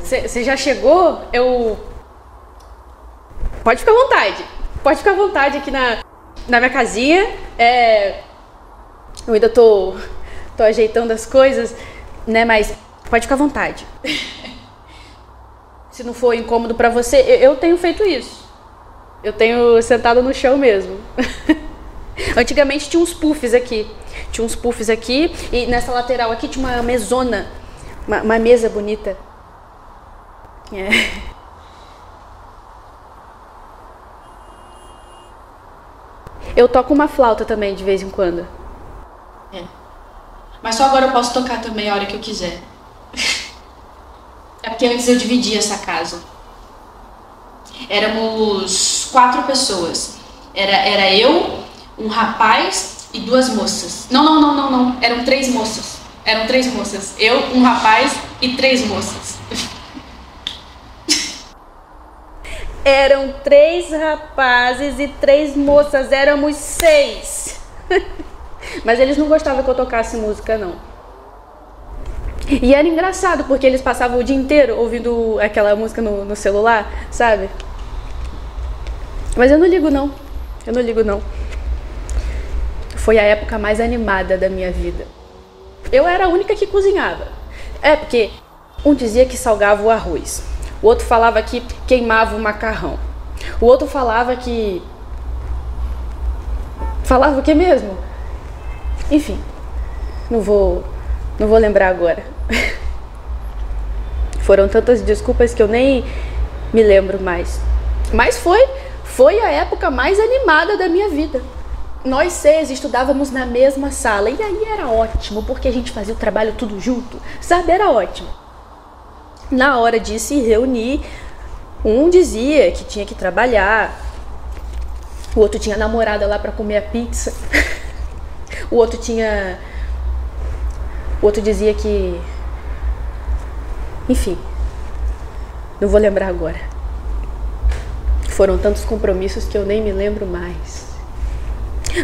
Você já chegou? Pode ficar à vontade. Pode ficar à vontade aqui na minha casinha. Eu ainda tô ajeitando as coisas, né? Mas pode ficar à vontade. Se não for incômodo pra você, eu tenho feito isso. Eu tenho sentado no chão mesmo. Antigamente tinha uns puffs aqui. E nessa lateral aqui tinha uma mesona. Uma mesa bonita. Eu toco uma flauta também de vez em quando. Mas só agora eu posso tocar também a hora que eu quiser. É porque antes eu dividia essa casa. Éramos 4 pessoas. Era eu, um rapaz e 2 moças. Não. Eram 3 moças. Eu, um rapaz e 3 moças. Eram 3 rapazes e 3 moças. Éramos 6. Mas eles não gostavam que eu tocasse música, não. E era engraçado, porque eles passavam o dia inteiro ouvindo aquela música no celular, sabe? Mas eu não ligo, não. Foi a época mais animada da minha vida. Eu era a única que cozinhava. Porque um dizia que salgava o arroz. O outro falava que queimava o macarrão. O outro falava que... Falava o que mesmo? Enfim, não vou lembrar agora. Foram tantas desculpas que eu nem me lembro mais. Mas foi a época mais animada da minha vida. Nós 6 estudávamos na mesma sala. E aí era ótimo, porque a gente fazia o trabalho tudo junto. Sabe, era ótimo. Na hora de se reunir, um dizia que tinha que trabalhar. O outro tinha namorada lá pra comer a pizza. O outro dizia que... Enfim, não vou lembrar agora. Foram tantos compromissos que eu nem me lembro mais.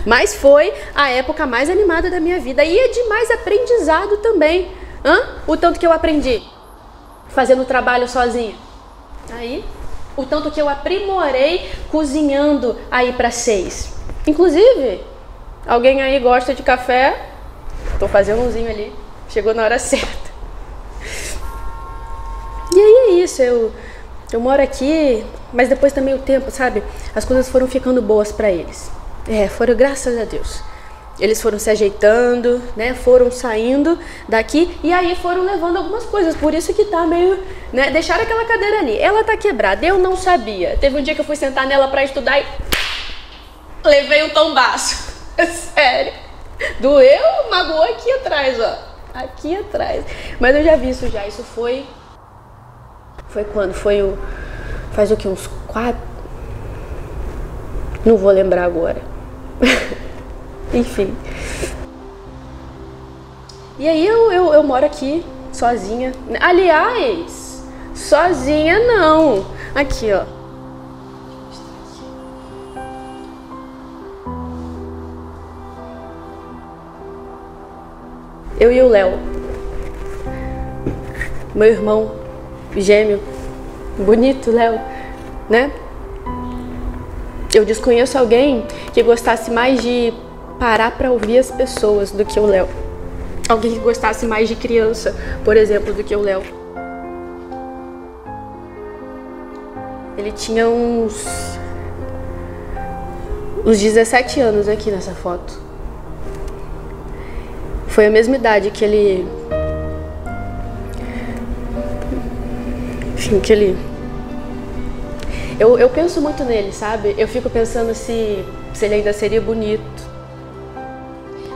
Mas foi a época mais animada da minha vida. E é de mais aprendizado também. O tanto que eu aprendi fazendo trabalho sozinha. Aí, o tanto que eu aprimorei cozinhando aí para 6. Inclusive, alguém aí gosta de café? Tô fazendo umzinho ali. Chegou na hora certa. E aí é isso, eu moro aqui, mas depois também o tempo, sabe? As coisas foram ficando boas para eles. Foram, graças a Deus. Eles foram se ajeitando, né? Foram saindo daqui e aí foram levando algumas coisas. Por isso que tá meio, né? Deixaram aquela cadeira ali. Ela tá quebrada, eu não sabia. Teve um dia que eu fui sentar nela para estudar e levei um tombaço. Sério. Doeu, magoou aqui atrás, ó. Aqui atrás. Mas eu já vi isso já. Isso foi quando? Faz o que? Uns 4? Não vou lembrar agora. Enfim. E aí eu moro aqui sozinha. Aliás, sozinha não. Aqui, ó. Eu e o Léo. Meu irmão gêmeo. Bonito, Léo, né? Eu desconheço alguém que gostasse mais de parar para ouvir as pessoas do que o Léo. Alguém que gostasse mais de criança, por exemplo, do que o Léo. Ele tinha uns 17 anos aqui nessa foto. Foi a mesma idade que ele... Enfim, que ele... Eu penso muito nele, sabe? Eu fico pensando se ele ainda seria bonito.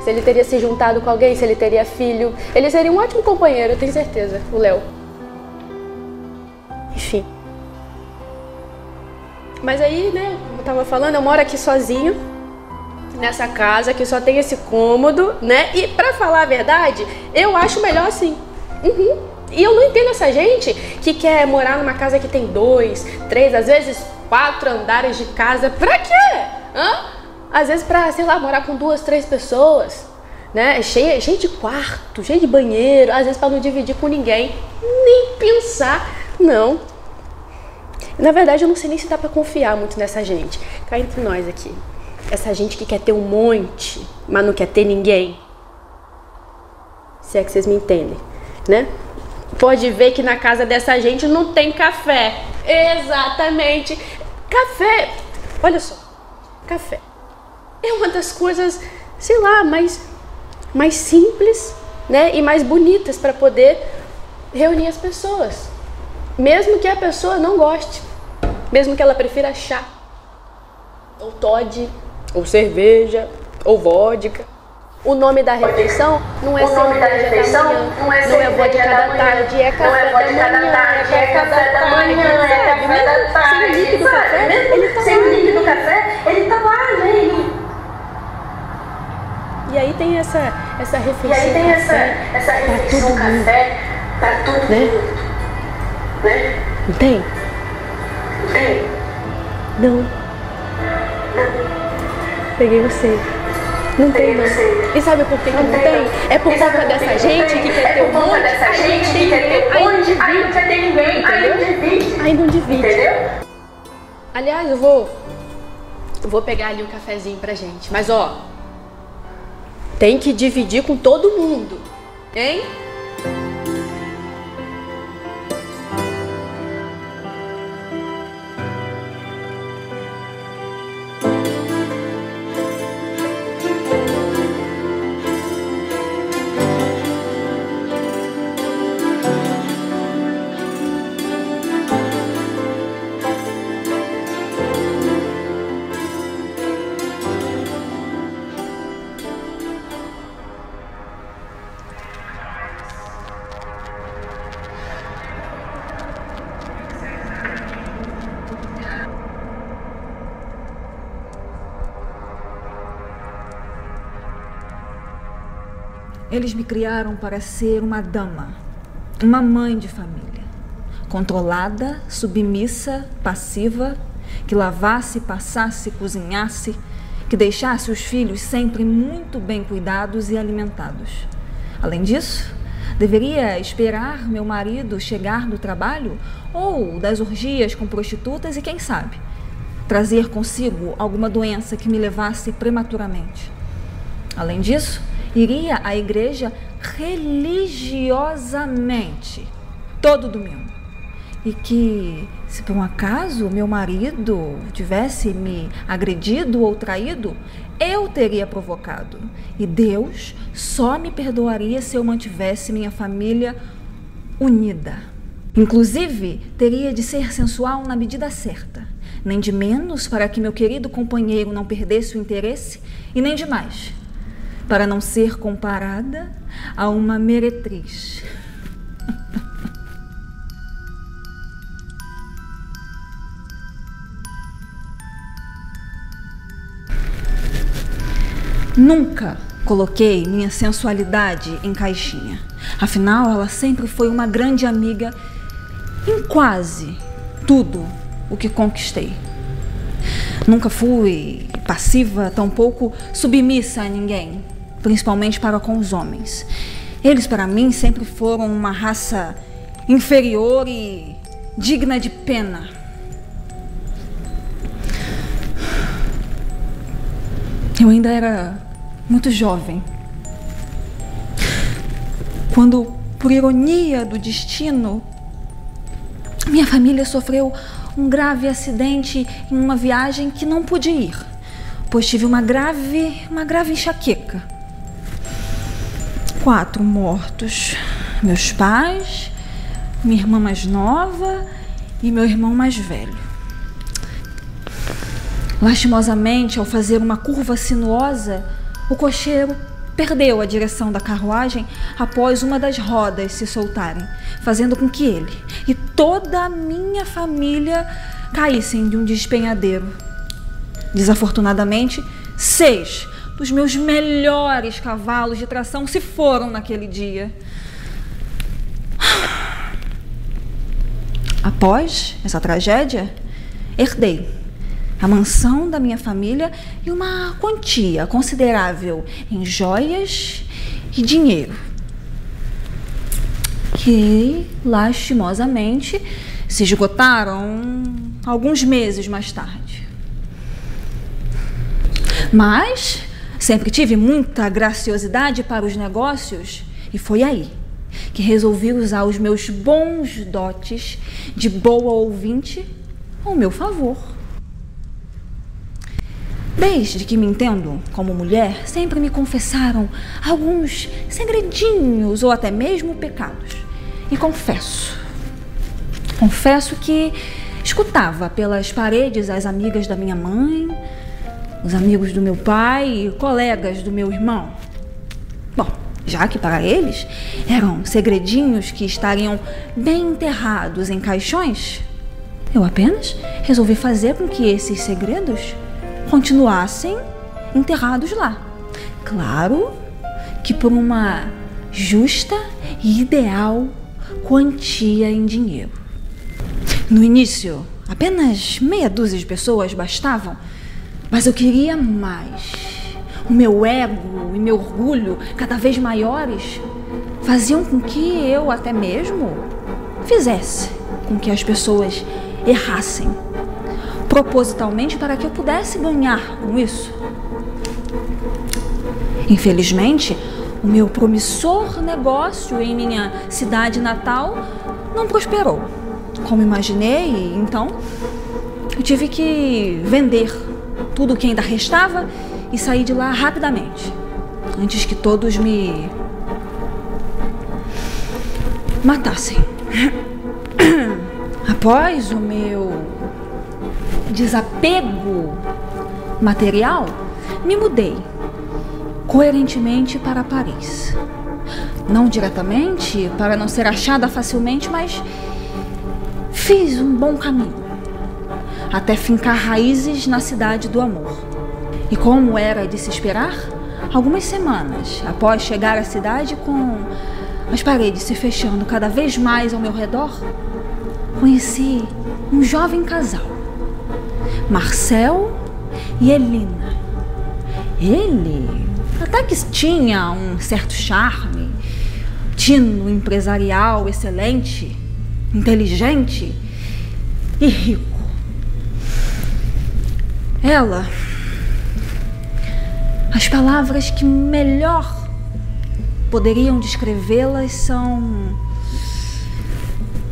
Se ele teria se juntado com alguém, se ele teria filho. Ele seria um ótimo companheiro, eu tenho certeza, o Léo. Enfim. Mas aí, né, como eu tava falando, eu moro aqui sozinha, nessa casa, que só tem esse cômodo, né? E pra falar a verdade, eu acho melhor assim. E eu não entendo essa gente que quer morar numa casa que tem 2, 3, às vezes 4 andares de casa. Pra quê? Às vezes pra, sei lá, morar com 2, 3 pessoas. né? Cheio de quarto, cheio de banheiro, às vezes para não dividir com ninguém. Nem pensar, não. Na verdade, eu não sei nem se dá para confiar muito nessa gente. Cá entre nós aqui. Essa gente que quer ter um monte, mas não quer ter ninguém. Se é que vocês me entendem, né? Pode ver que na casa dessa gente não tem café. Exatamente. Café, olha só, café é uma das coisas, sei lá, mais simples, né? E mais bonitas para poder reunir as pessoas. Mesmo que a pessoa não goste, mesmo que ela prefira chá, ou Toddy, ou cerveja, ou vodka. O nome da refeição não é cerveja da manhã, não é vodka da tarde, é café da manhã, é café da tarde, sabe? Sem o líquido do café, ele tá lá, né? E aí tem essa refeição, café pra todo mundo, né? Não tem? Não. Peguei você. Não tem, não. E sabe por que não tem? É por conta dessa gente que quer ter um monte, aí não quer ter ninguém, aí não divide. Entendeu? Aliás, eu vou pegar ali um cafezinho pra gente. Mas ó, tem que dividir com todo mundo, hein? Eles me criaram para ser uma dama, uma mãe de família, controlada, submissa, passiva, que lavasse, passasse, cozinhasse, que deixasse os filhos sempre muito bem cuidados e alimentados. Além disso, deveria esperar meu marido chegar do trabalho ou das orgias com prostitutas e, quem sabe, trazer consigo alguma doença que me levasse prematuramente. Além disso, iria à igreja religiosamente, todo domingo. E que, se por um acaso meu marido tivesse me agredido ou traído, eu teria provocado. E Deus só me perdoaria se eu mantivesse minha família unida. Inclusive, teria de ser sensual na medida certa. Nem de menos para que meu querido companheiro não perdesse o interesse, e nem de mais para não ser comparada a uma meretriz. Nunca coloquei minha sensualidade em caixinha. Afinal, ela sempre foi uma grande amiga em quase tudo o que conquistei. Nunca fui passiva, tampouco submissa a ninguém, principalmente para com os homens. Eles, para mim, sempre foram uma raça inferior e digna de pena. Eu ainda era muito jovem quando, por ironia do destino, minha família sofreu um grave acidente em uma viagem que não pude ir, pois tive uma grave enxaqueca. 4 mortos: meus pais, minha irmã mais nova e meu irmão mais velho. Lastimosamente, ao fazer uma curva sinuosa, o cocheiro perdeu a direção da carruagem após uma das rodas se soltarem, fazendo com que ele e toda a minha família caíssem de um despenhadeiro. Desafortunadamente, 6 dos meus melhores cavalos de tração se foram naquele dia. Após essa tragédia, herdei a mansão da minha família e uma quantia considerável em joias e dinheiro, que lastimosamente se esgotaram alguns meses mais tarde. Mas sempre tive muita graciosidade para os negócios e foi aí que resolvi usar os meus bons dotes de boa ouvinte ao meu favor. Desde que me entendo como mulher, sempre me confessaram alguns segredinhos ou até mesmo pecados. E confesso que escutava pelas paredes as amigas da minha mãe, os amigos do meu pai e colegas do meu irmão. Bom, já que para eles eram segredinhos que estariam bem enterrados em caixões, eu apenas resolvi fazer com que esses segredos continuassem enterrados lá. Claro que por uma justa e ideal quantia em dinheiro. No início, apenas meia dúzia de pessoas bastavam, mas eu queria mais. O meu ego e meu orgulho, cada vez maiores, faziam com que eu até mesmo fizesse com que as pessoas errassem, propositalmente para que eu pudesse ganhar com isso. Infelizmente, o meu promissor negócio em minha cidade natal não prosperou como imaginei, e então eu tive que vender tudo o que ainda restava e sair de lá rapidamente, antes que todos me matassem. Após o meu desapego material, me mudei coerentemente para Paris. Não diretamente, para não ser achada facilmente, mas fiz um bom caminho, até fincar raízes na cidade do amor. E como era de se esperar, algumas semanas após chegar à cidade, com as paredes se fechando cada vez mais ao meu redor, conheci um jovem casal, Marcel e Elina. Ele até que tinha um certo charme, tino empresarial excelente, inteligente e rico. Ela, as palavras que melhor poderiam descrevê-las são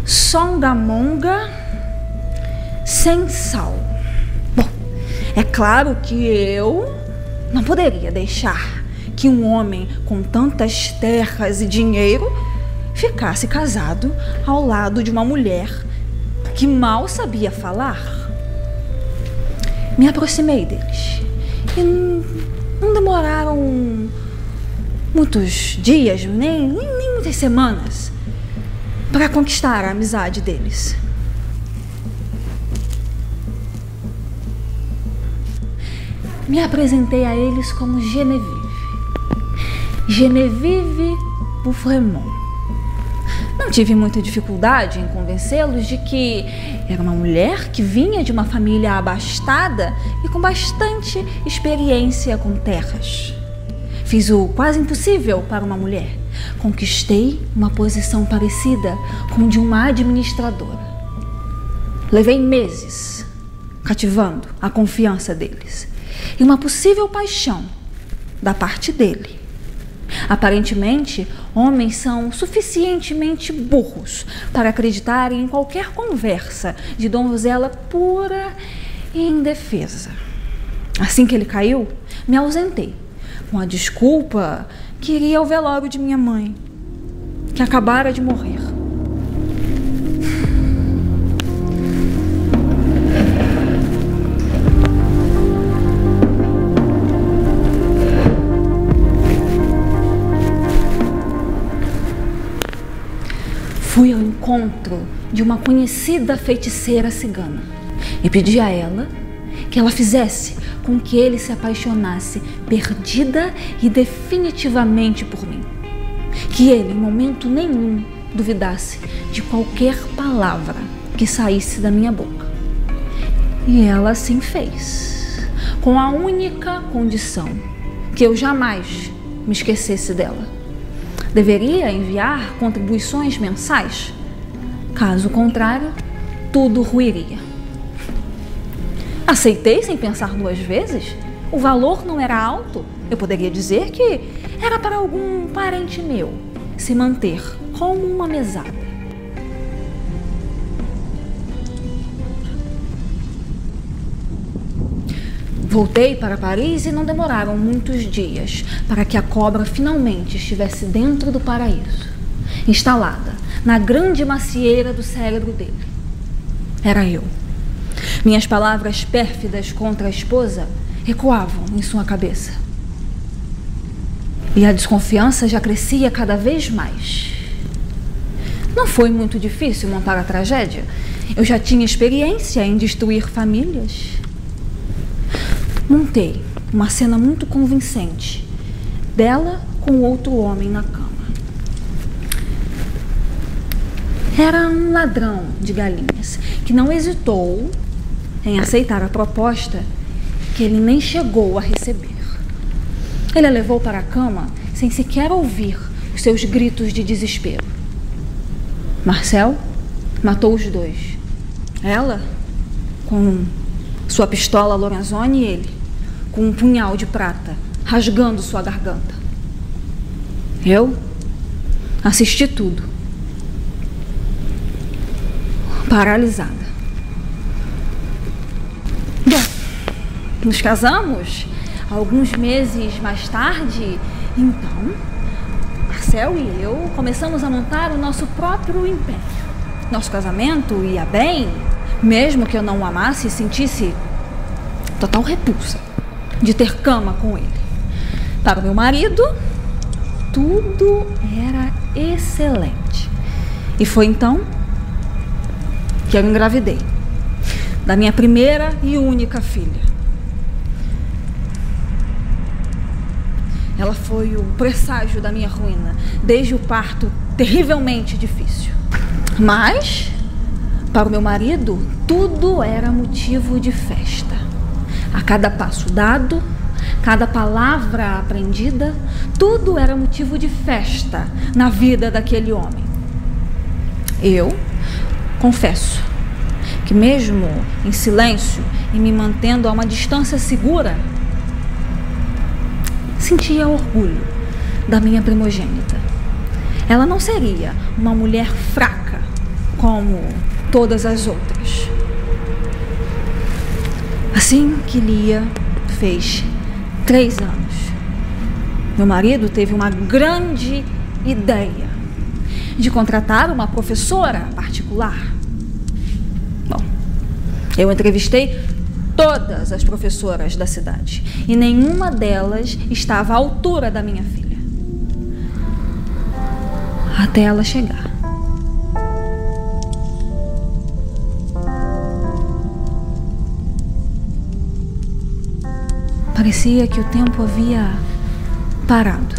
songamonga sem sal. Bom, é claro que eu não poderia deixar que um homem com tantas terras e dinheiro ficasse casado ao lado de uma mulher que mal sabia falar. Me aproximei deles e não demoraram muitos dias, nem muitas semanas, para conquistar a amizade deles. Me apresentei a eles como Geneviève Beaufremont. Não tive muita dificuldade em convencê-los de que era uma mulher que vinha de uma família abastada e com bastante experiência com terras. Fiz o quase impossível para uma mulher. Conquistei uma posição parecida com de uma administradora. Levei meses cativando a confiança deles e uma possível paixão da parte dele. Aparentemente, homens são suficientemente burros para acreditarem em qualquer conversa de donzela pura e indefesa. Assim que ele caiu, me ausentei, com a desculpa que iria ao velório de minha mãe, que acabara de morrer. Fui ao encontro de uma conhecida feiticeira cigana e pedi a ela que ela fizesse com que ele se apaixonasse perdida e definitivamente por mim. Que ele, em momento nenhum, duvidasse de qualquer palavra que saísse da minha boca. E ela assim fez, com a única condição que eu jamais me esquecesse dela. Deveria enviar contribuições mensais, caso contrário, tudo ruiria. Aceitei sem pensar duas vezes. O valor não era alto. Eu poderia dizer que era para algum parente meu se manter como uma mesada. Voltei para Paris e não demoraram muitos dias para que a cobra finalmente estivesse dentro do paraíso, instalada na grande macieira do cérebro dele. Era eu. Minhas palavras pérfidas contra a esposa ecoavam em sua cabeça. E a desconfiança já crescia cada vez mais. Não foi muito difícil montar a tragédia. Eu já tinha experiência em destruir famílias. Montei uma cena muito convincente dela com outro homem na cama. Era um ladrão de galinhas que não hesitou em aceitar a proposta que ele nem chegou a receber. Ele a levou para a cama sem sequer ouvir os seus gritos de desespero. Marcel matou os dois. Ela com sua pistola Lorenzoni e ele com um punhal de prata rasgando sua garganta. Eu assisti tudo, paralisada. Bom, nos casamos alguns meses mais tarde. Então, Marcel e eu começamos a montar o nosso próprio império. Nosso casamento ia bem, mesmo que eu não o amasse e sentisse total repulsa de ter cama com ele. Para o meu marido, tudo era excelente. E foi então que eu engravidei da minha primeira e única filha. Ela foi o presságio da minha ruína, desde o parto terrivelmente difícil. Mas, para o meu marido, tudo era motivo de festa. A cada passo dado, cada palavra aprendida, tudo era motivo de festa na vida daquele homem. Eu confesso que mesmo em silêncio e me mantendo a uma distância segura, sentia orgulho da minha primogênita. Ela não seria uma mulher fraca como todas as outras. Assim que Lia fez 3 anos, meu marido teve uma grande ideia de contratar uma professora particular. Bom, eu entrevistei todas as professoras da cidade e nenhuma delas estava à altura da minha filha. Até ela chegar. Parecia que o tempo havia parado.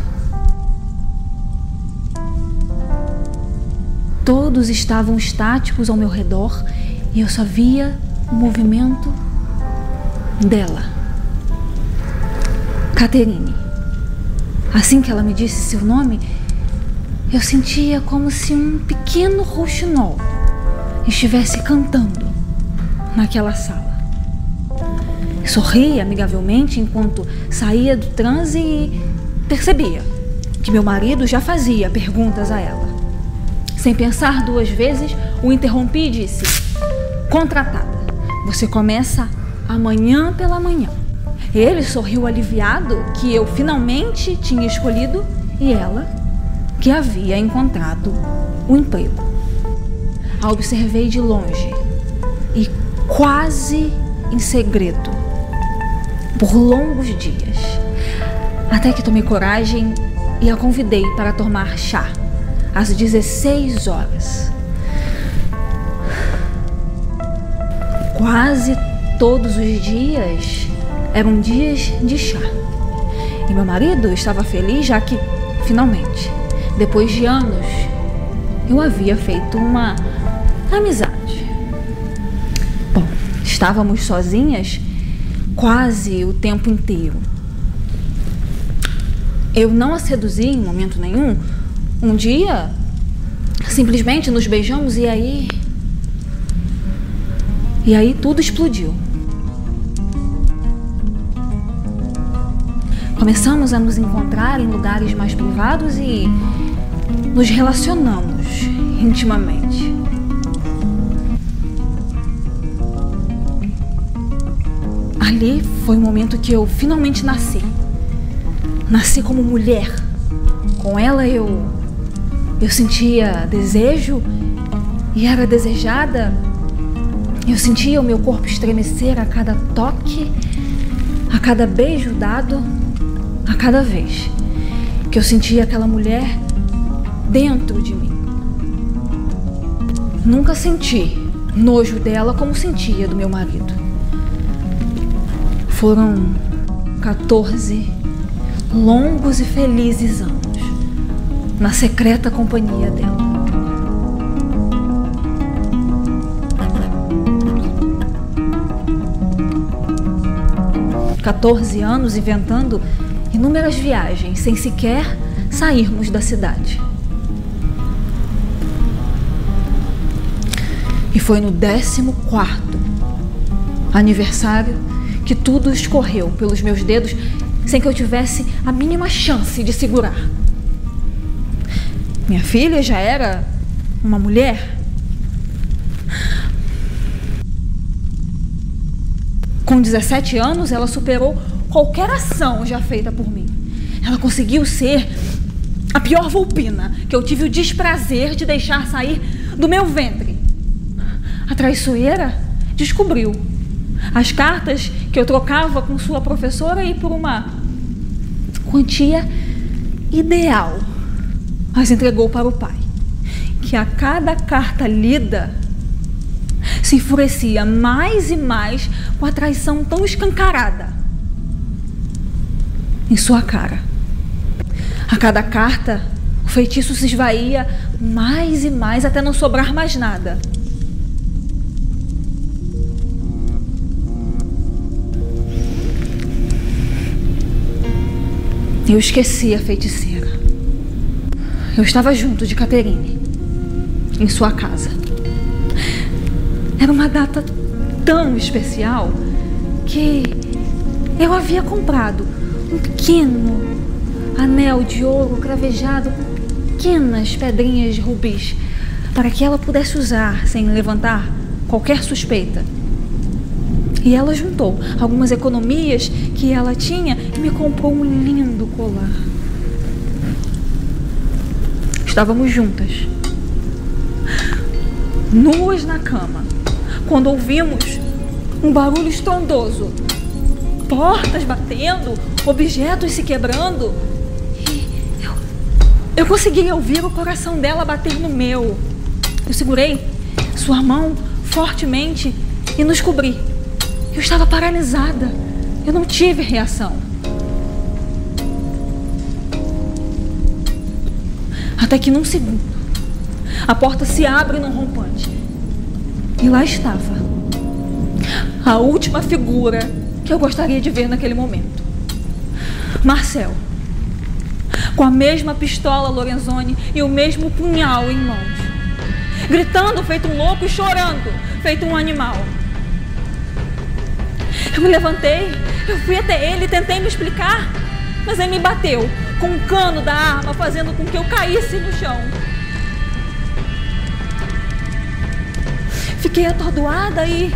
Todos estavam estáticos ao meu redor e eu só via o movimento dela. Catherine. Assim que ela me disse seu nome, eu sentia como se um pequeno rouxinol estivesse cantando naquela sala. Sorri amigavelmente enquanto saía do transe e percebia que meu marido já fazia perguntas a ela. Sem pensar 2 vezes, o interrompi e disse: contratada, você começa amanhã pela manhã. Ele sorriu aliviado que eu finalmente tinha escolhido e ela que havia encontrado o emprego. A observei de longe e quase em segredo por longos dias, até que tomei coragem e a convidei para tomar chá às 16 horas. Quase todos os dias eram dias de chá. E meu marido estava feliz, já que, finalmente, depois de anos, eu havia feito uma amizade. Bom, Estávamos sozinhas quase o tempo inteiro. Eu não a seduzi em momento nenhum. Um dia, simplesmente nos beijamos e aí tudo explodiu. Começamos a nos encontrar em lugares mais privados e nos relacionamos intimamente. Ali foi o momento que eu finalmente nasci. Nasci como mulher. Com ela eu sentia desejo e era desejada. Eu sentia o meu corpo estremecer a cada toque, a cada beijo dado, a cada vez que eu sentia aquela mulher dentro de mim. Nunca senti nojo dela como sentia do meu marido. Foram 14 longos e felizes anos na secreta companhia dela. 14 anos inventando inúmeras viagens sem sequer sairmos da cidade. E foi no 14º aniversário que tudo escorreu pelos meus dedos sem que eu tivesse a mínima chance de segurar. Minha filha já era uma mulher. Com 17 anos, ela superou qualquer ação já feita por mim. Ela conseguiu ser a pior vulpina que eu tive o desprazer de deixar sair do meu ventre. A traiçoeira descobriu as cartas que eu trocava com sua professora e por uma quantia ideal as entregou para o pai, que a cada carta lida se enfurecia mais e mais com a traição tão escancarada em sua cara. A cada carta, o feitiço se esvaía mais e mais até não sobrar mais nada. Eu esqueci a feiticeira. Eu estava junto de Catherine, em sua casa. Era uma data tão especial que eu havia comprado um pequeno anel de ouro cravejado com pequenas pedrinhas de rubis para que ela pudesse usar sem levantar qualquer suspeita. E ela juntou algumas economias que ela tinha e me comprou um lindo colar. Estávamos juntas, nuas na cama, quando ouvimos um barulho estrondoso, portas batendo, objetos se quebrando, e eu conseguia ouvir o coração dela bater no meu. Eu segurei sua mão fortemente e nos cobri. Eu estava paralisada, eu não tive reação. Até que num segundo, a porta se abre num rompante. E lá estava a última figura que eu gostaria de ver naquele momento. Marcel, com a mesma pistola Lorenzoni e o mesmo punhal em mãos, gritando feito um louco e chorando feito um animal. Eu me levantei, eu fui até ele e tentei me explicar, mas ele me bateu com o cano da arma, fazendo com que eu caísse no chão. Fiquei atordoada e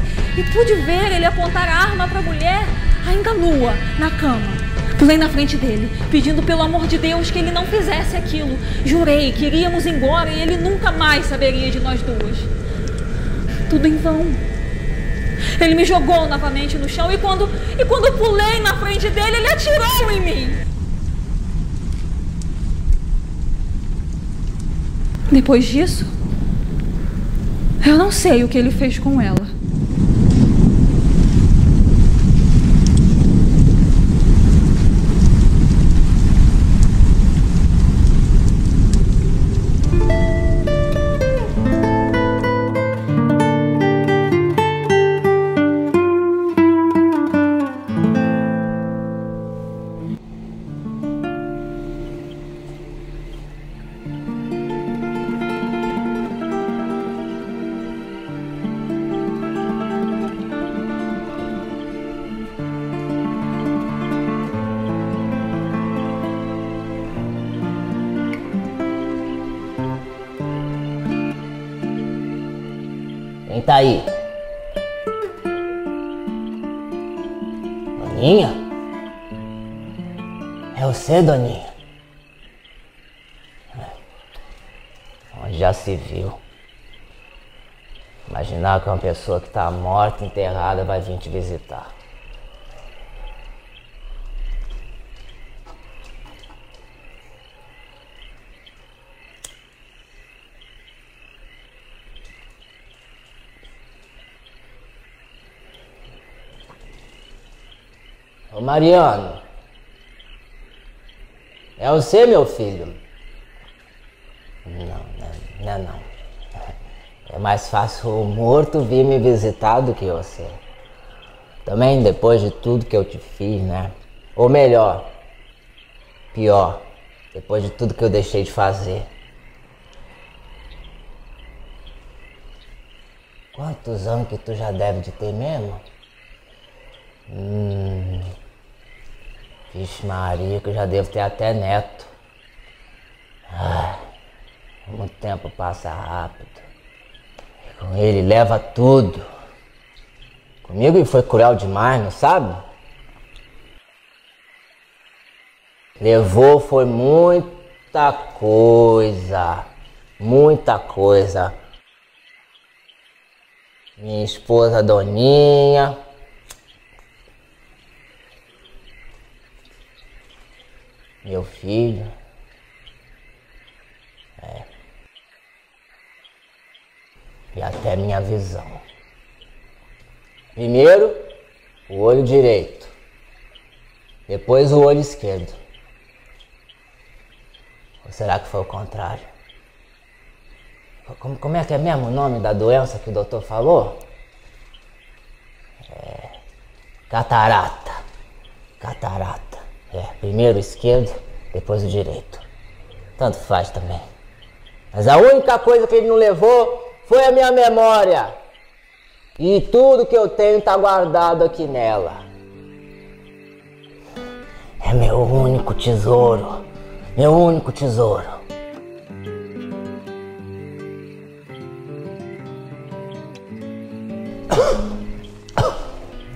pude ver ele apontar a arma para a mulher, ainda nua, na cama. Pulei na frente dele, pedindo pelo amor de Deus que ele não fizesse aquilo. Jurei que iríamos embora e ele nunca mais saberia de nós duas. Tudo em vão. Ele me jogou novamente no chão e quando eu pulei na frente dele, ele atirou em mim. Depois disso, eu não sei o que ele fez com ela. Quem tá aí? Doninha? É você, Doninha? Onde já se viu. Imaginar que uma pessoa que tá morta, enterrada, vai vir te visitar. Ô Mariano, é você, meu filho? Não. É mais fácil o morto vir me visitar do que você. Também depois de tudo que eu te fiz, né? Ou melhor, pior, depois de tudo que eu deixei de fazer. Quantos anos que tu já deve de ter mesmo? Vixe Maria, que eu já devo ter até neto. Como o tempo passa rápido. E com ele leva tudo. Comigo ele foi cruel demais, não sabe? Levou foi muita coisa. Muita coisa. Minha esposa Doninha. Meu filho. E até minha visão. Primeiro, o olho direito. Depois o olho esquerdo. Ou será que foi o contrário? Como é que é mesmo o nome da doença que o doutor falou? Catarata. Catarata. Primeiro o esquerdo, depois o direito. Tanto faz também. Mas a única coisa que ele não levou foi a minha memória. E tudo que eu tenho está guardado aqui nela. É meu único tesouro. Meu único tesouro.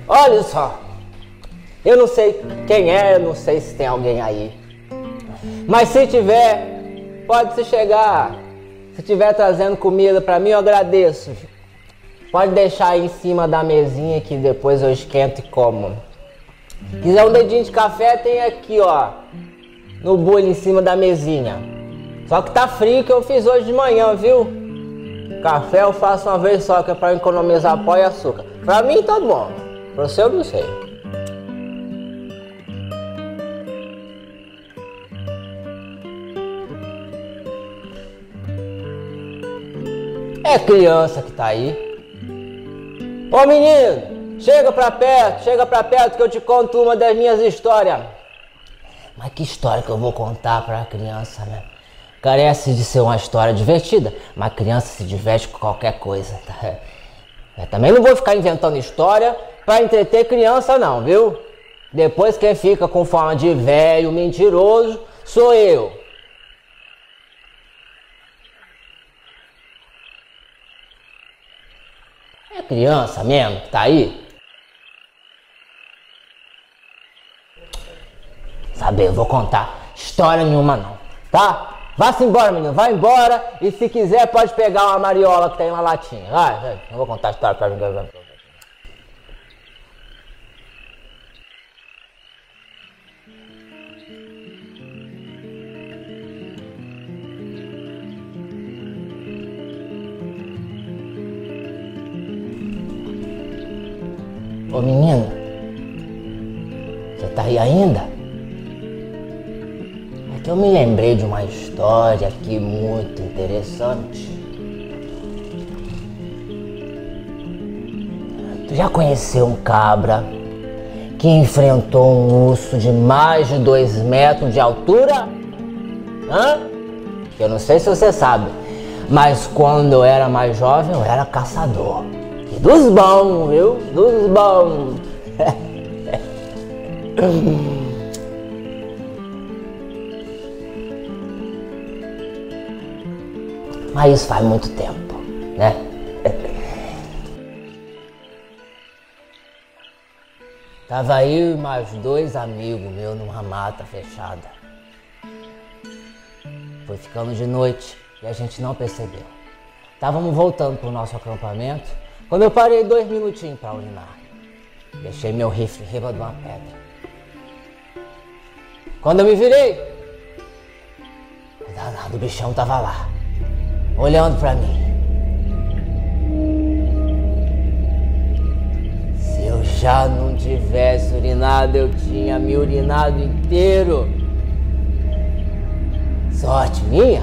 Olha só. Eu não sei quem é, eu não sei se tem alguém aí. Mas se tiver, pode se chegar. Se tiver trazendo comida pra mim, eu agradeço. Pode deixar aí em cima da mesinha que depois eu esquento e como. Se quiser um dedinho de café, tem aqui, ó. No bule em cima da mesinha. Só que tá frio que eu fiz hoje de manhã, viu? Café eu faço uma vez só, que é pra economizar pó e açúcar. Pra mim tá bom. Pra você eu não sei. É criança que tá aí. Ô menino, chega pra perto que eu te conto uma das minhas histórias. Mas que história que eu vou contar pra criança, né? Carece de ser uma história divertida, mas criança se diverte com qualquer coisa, tá? Eu também não vou ficar inventando história pra entreter criança não, viu? Depois quem fica com forma de velho mentiroso sou eu. É criança mesmo que tá aí? Sabe, eu vou contar história nenhuma não, tá? Vá-se embora, menino, vai embora e se quiser pode pegar uma mariola que tem uma latinha. Vai, não vou contar história pra ninguém. Ô menina, você tá aí ainda? É que eu me lembrei de uma história aqui muito interessante. Tu já conheceu um cabra que enfrentou um urso de mais de 2 metros de altura? Eu não sei se você sabe, mas quando eu era mais jovem eu era caçador. E dos bons, viu? Dos bons. Mas isso faz muito tempo, né? Tava eu e mais 2 amigos meus numa mata fechada. Foi ficando de noite e a gente não percebeu. Estávamos voltando pro nosso acampamento quando eu parei 2 minutinhos para urinar. Deixei meu rifle em riba de uma pedra. Quando eu me virei, o danado bichão tava lá, olhando pra mim. Se eu já não tivesse urinado, eu tinha me urinado inteiro. Sorte minha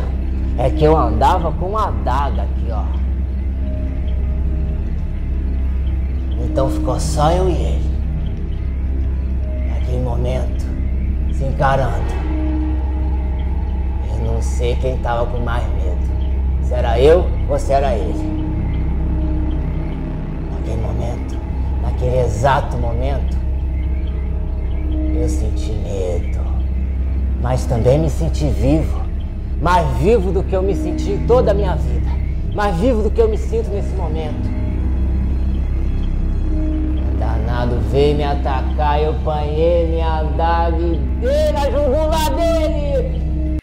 é que eu andava com uma adaga aqui, ó. Então ficou só eu e ele. Naquele momento, se encarando. Eu não sei quem tava com mais medo. Se era eu ou se era ele. Naquele momento, naquele exato momento, eu senti medo. Mas também me senti vivo. Mais vivo do que eu me senti em toda a minha vida. Mais vivo do que eu me sinto nesse momento. O danado veio me atacar, eu apanhei minha adaga e dei na jugular dele.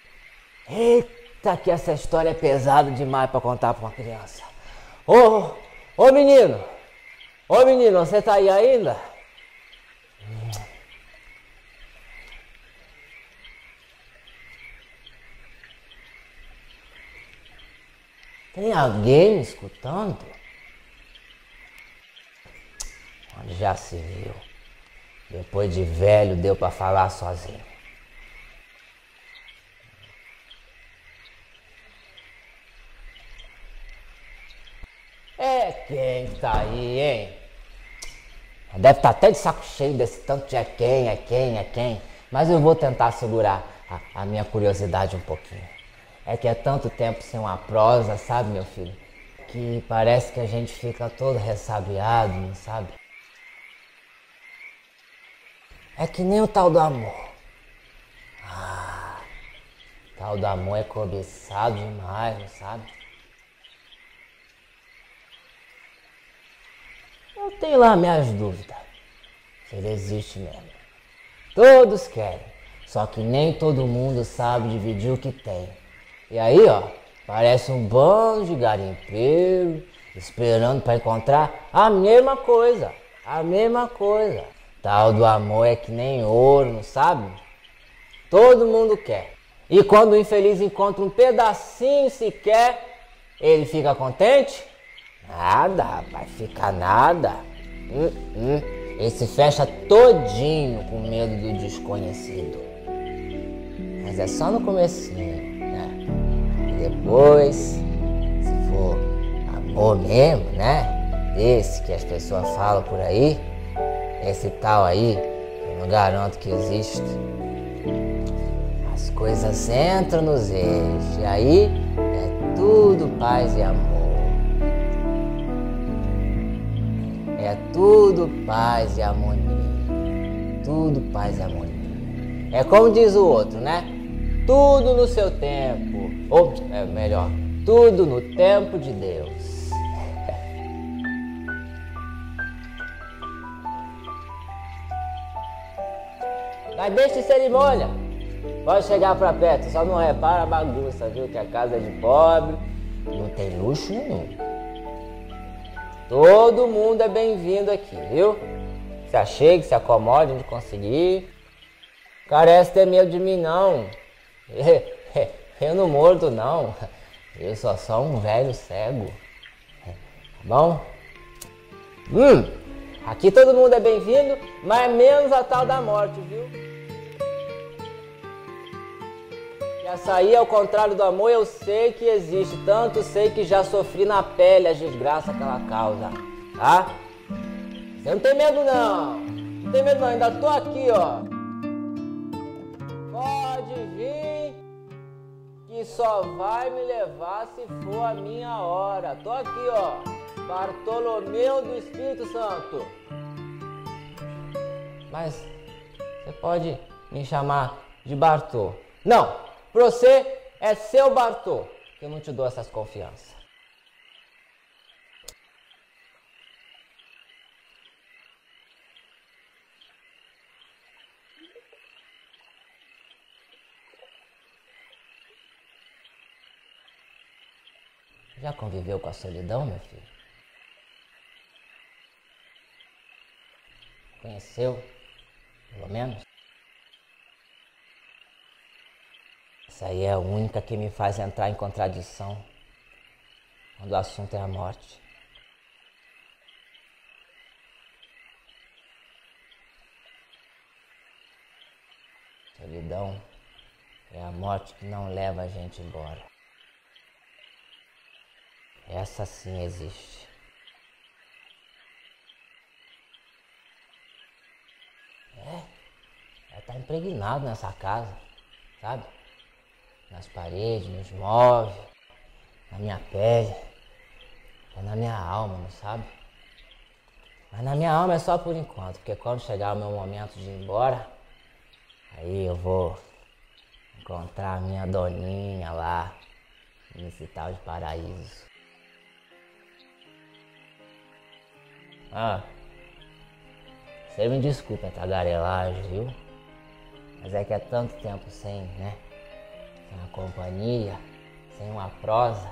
Eita, que essa história é pesada demais pra contar pra uma criança. Ô menino, você tá aí ainda? Tem alguém me escutando? Onde já se viu. Depois de velho deu pra falar sozinho. É quem tá aí, hein? Deve estar até de saco cheio desse tanto de é quem. Mas eu vou tentar segurar a minha curiosidade um pouquinho. É que é tanto tempo sem uma prosa, sabe, meu filho? Que parece que a gente fica todo ressabiado, não sabe? É que nem o tal do amor. O tal do amor é cobiçado demais, não sabe? Eu tenho lá minhas dúvidas. Se ele existe mesmo. Todos querem, só que nem todo mundo sabe dividir o que tem. E aí, ó, parece um bando de garimpeiro esperando para encontrar a mesma coisa. Tal do amor é que nem ouro, não sabe? Todo mundo quer. E quando o infeliz encontra um pedacinho sequer, ele fica contente? Nada, rapaz, fica nada. Ele se fecha todinho com medo do desconhecido. Mas é só no comecinho. Depois, se for amor mesmo, né? Esse que as pessoas falam por aí, esse tal aí, eu não garanto que existe. As coisas entram nos eixos, e aí é tudo paz e amor. É tudo paz e harmonia. Tudo paz e harmonia. É como diz o outro, né? Tudo no seu tempo. Ou, melhor, tudo no tempo de Deus. Mas deixa de cerimônia. Pode chegar pra perto, só não repara a bagunça, viu? Que a casa é de pobre, não tem luxo nenhum. Todo mundo é bem-vindo aqui, viu? Se achegue, se acomode onde conseguir. Carece ter medo de mim, não. Eu não mordo, não. Eu sou só um velho cego. Tá bom? Aqui todo mundo é bem-vindo, mas menos a tal da morte, viu? E essa aí, ao contrário do amor, eu sei que existe. Tanto sei que já sofri na pele as desgraças que ela causa. Tá? Você não tem medo, não. Não tem medo, não. Ainda tô aqui, ó. Pode vir, que só vai me levar se for a minha hora. Tô aqui, ó. Bartolomeu do Espírito Santo. Mas você pode me chamar de Bartô. Não, pra você é seu Bartô, que eu não te dou essas confianças. Já conviveu com a solidão, meu filho? Conheceu, pelo menos? Essa aí é a única que me faz entrar em contradição quando o assunto é a morte. Solidão é a morte que não leva a gente embora. Essa sim existe. Ela tá impregnado nessa casa, sabe? Nas paredes, nos móveis, na minha pele, é na minha alma, não sabe? Mas na minha alma é só por enquanto, porque quando chegar o meu momento de ir embora, aí eu vou encontrar a minha doninha lá, nesse tal de paraíso. Você me desculpa a tagarelagem, viu? Mas é que é tanto tempo sem, né? Sem uma companhia, sem uma prosa,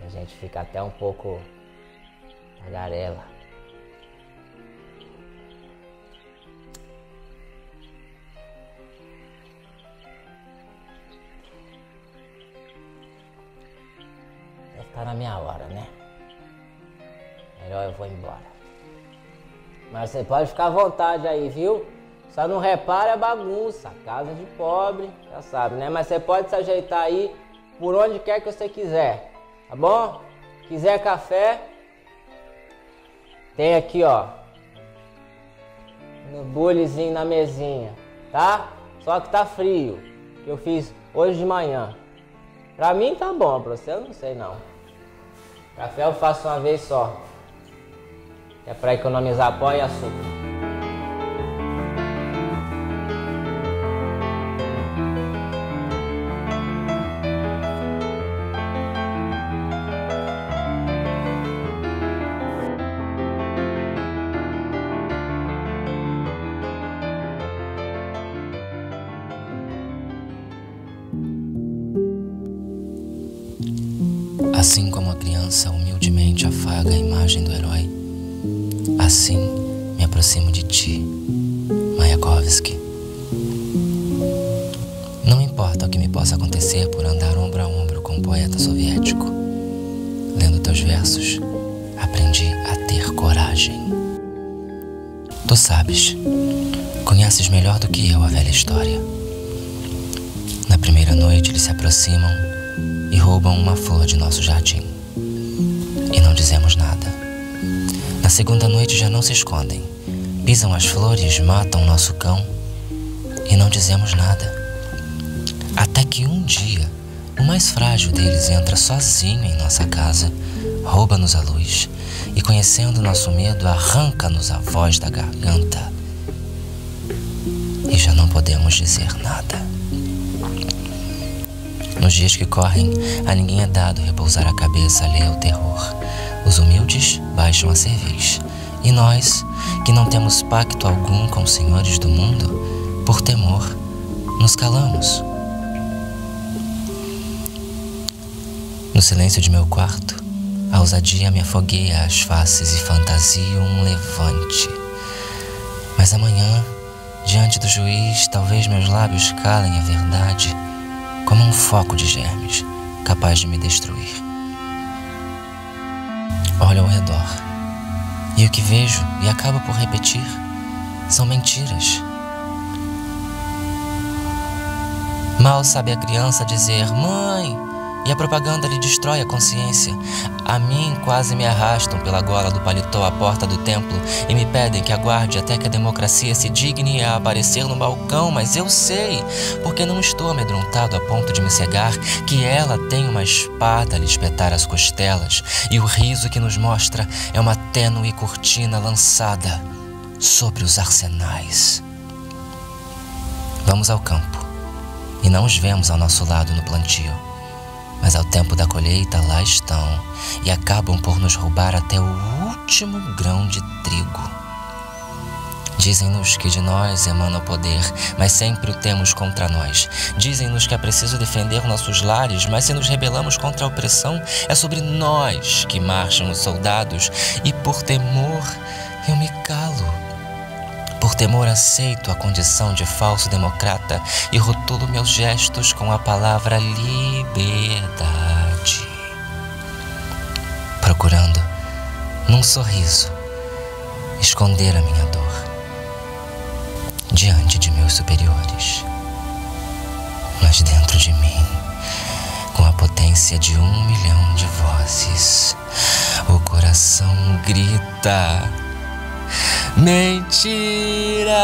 a gente fica até um pouco tagarela. Deve estar na minha hora, né? Melhor eu vou embora. Mas você pode ficar à vontade aí, viu? Só não repara a bagunça, casa de pobre, já sabe, né? Mas você pode se ajeitar aí por onde quer que você quiser, tá bom? Quiser café, tem aqui, ó, no bulezinho na mesinha, tá? Só que tá frio, que eu fiz hoje de manhã. Pra mim tá bom, pra você eu não sei não. Café eu faço uma vez só. É para economizar pó e açúcar. Assim como a criança humildemente afaga a imagem do herói, assim me aproximo de ti, Mayakovsky. Não importa o que me possa acontecer por andar ombro a ombro com um poeta soviético. Lendo teus versos, aprendi a ter coragem. Tu sabes, conheces melhor do que eu a velha história. Na primeira noite eles se aproximam e roubam uma flor de nosso jardim. E não dizemos nada. Na segunda noite já não se escondem. Pisam as flores, matam nosso cão e não dizemos nada. Até que um dia, o mais frágil deles entra sozinho em nossa casa, rouba-nos a luz e, conhecendo nosso medo, arranca-nos a voz da garganta. E já não podemos dizer nada. Nos dias que correm, a ninguém é dado repousar a cabeça alheia ao terror. Os humildes baixam a cerviz, e nós, que não temos pacto algum com os senhores do mundo, por temor, nos calamos. No silêncio de meu quarto, a ousadia me afogueia as faces e fantasio um levante. Mas amanhã, diante do juiz, talvez meus lábios calem a verdade, como um foco de germes, capaz de me destruir. Olho ao redor, e o que vejo e acabo por repetir são mentiras. Mal sabe a criança dizer "mãe", e a propaganda lhe destrói a consciência. A mim quase me arrastam pela gola do paletó à porta do templo e me pedem que aguarde até que a democracia se digne a aparecer no balcão, mas eu sei, porque não estou amedrontado a ponto de me cegar, que ela tem uma espada a lhe espetar as costelas, e o riso que nos mostra é uma tênue cortina lançada sobre os arsenais. Vamos ao campo, e não os vemos ao nosso lado no plantio. Mas ao tempo da colheita lá estão e acabam por nos roubar até o último grão de trigo. Dizem-nos que de nós emana o poder, mas sempre o temos contra nós. Dizem-nos que é preciso defender nossos lares, mas se nos rebelamos contra a opressão, é sobre nós que marcham os soldados. E por temor eu me calo. Por temor aceito a condição de falso democrata e rotulo meus gestos com a palavra liberdade. Procurando, num sorriso, esconder a minha dor diante de meus superiores. Mas dentro de mim, com a potência de 1 milhão de vozes, o coração grita: mentira!